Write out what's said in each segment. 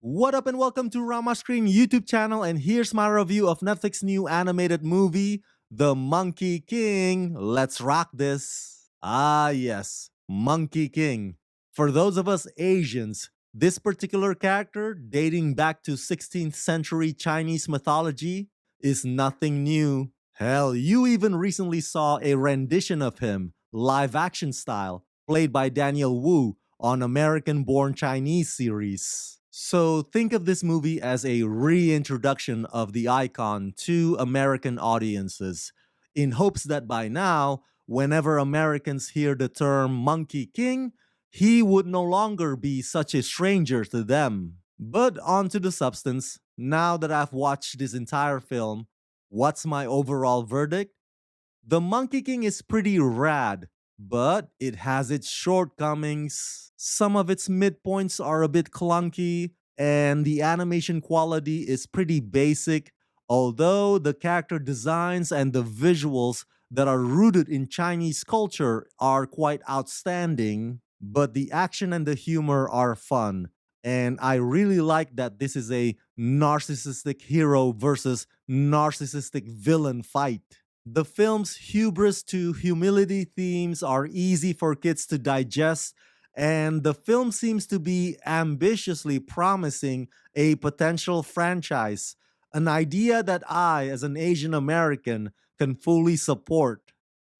What up and welcome to Rama Screen YouTube channel, and here's my review of Netflix new animated movie, The Monkey King. Let's rock this. Ah yes, Monkey King. For those of us Asians, this particular character, dating back to 16th century Chinese mythology, is nothing new. Hell, you even recently saw a rendition of him, live action style, played by Daniel Wu on American-born Chinese series. So think of this movie as a reintroduction of the icon to American audiences, in hopes that by now, whenever Americans hear the term Monkey King, he would no longer be such a stranger to them. But on to the substance. Now that I've watched this entire film, what's my overall verdict? The Monkey King is pretty rad, but it has its shortcomings. Some of its midpoints are a bit clunky, and the animation quality is pretty basic, although the character designs and the visuals that are rooted in Chinese culture are quite outstanding. But the action and the humor are fun, and I really like that this is a narcissistic hero versus narcissistic villain fight. The film's hubris to humility themes are easy for kids to digest, and the film seems to be ambitiously promising a potential franchise, an idea that I, as an Asian American, can fully support.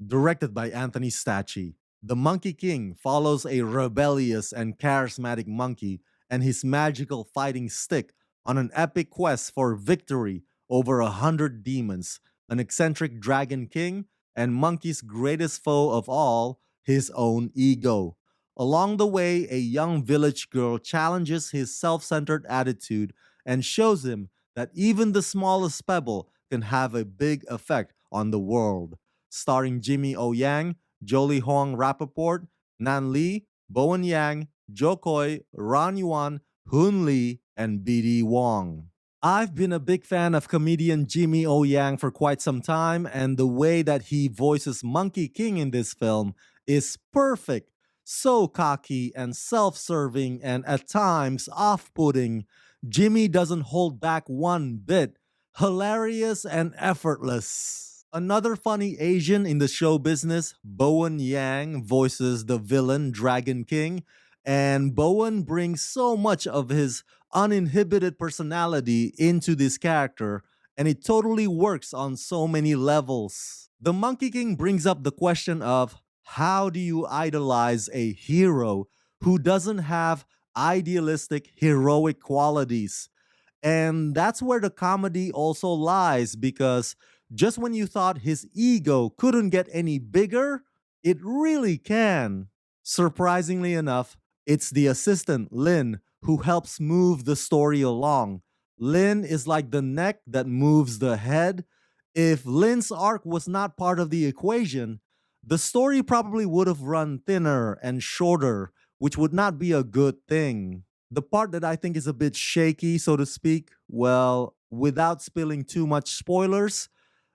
Directed by Anthony Stacchi, The Monkey King follows a rebellious and charismatic monkey and his magical fighting stick on an epic quest for victory over 100 demons, an eccentric dragon king, and Monkey's greatest foe of all, his own ego. Along the way, a young village girl challenges his self centered attitude and shows him that even the smallest pebble can have a big effect on the world. Starring Jimmy O. Yang, Jolie Hoang-Rappaport, Nan Lee, Bowen Yang, Jo Koy, Ron Yuan, Hoon Lee, and BD Wong. I've been a big fan of comedian Jimmy O. Yang for quite some time, and the way that he voices Monkey King in this film is perfect. So cocky and self serving, and at times off putting. Jimmy doesn't hold back one bit. Hilarious and effortless. Another funny Asian in the show business, Bowen Yang, voices the villain Dragon King, and Bowen brings so much of his uninhibited personality into this character, and it totally works on so many levels. The Monkey King brings up the question of how do you idolize a hero who doesn't have idealistic heroic qualities? And that's where the comedy also lies, because just when you thought his ego couldn't get any bigger, it really can. Surprisingly enough, it's the assistant, Lin, who helps move the story along. Lin is like the neck that moves the head. If Lin's arc was not part of the equation, the story probably would have run thinner and shorter, which would not be a good thing. The part that I think is a bit shaky, so to speak, well, without spilling too much spoilers,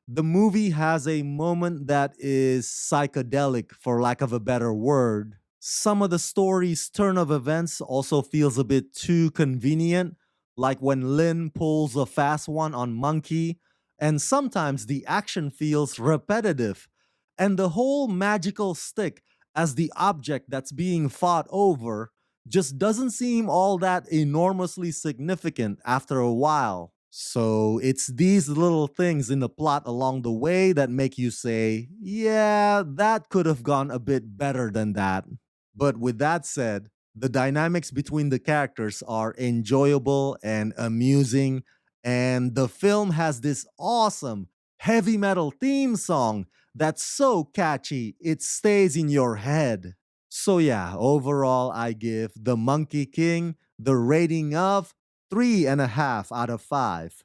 the movie has a moment that is psychedelic, for lack of a better word. Some of the story's turn of events also feels a bit too convenient, like when Lin pulls a fast one on Monkey, and sometimes the action feels repetitive, and the whole magical stick as the object that's being fought over just doesn't seem all that enormously significant after a while. So it's these little things in the plot along the way that make you say, yeah, that could have gone a bit better than that. But with that said, the dynamics between the characters are enjoyable and amusing, and the film has this awesome heavy metal theme song that's so catchy it stays in your head. So yeah, overall I give The Monkey King the rating of 3.5 out of 5.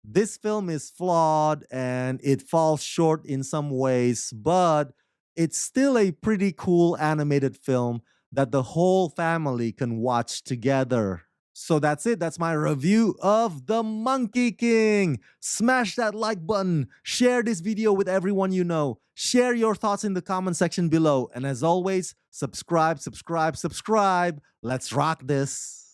This film is flawed and it falls short in some ways, but it's still a pretty cool animated film that the whole family can watch together. So that's it. That's my review of The Monkey King. Smash that like button. Share this video with everyone you know. Share your thoughts in the comment section below. And as always, subscribe, subscribe, subscribe. Let's rock this.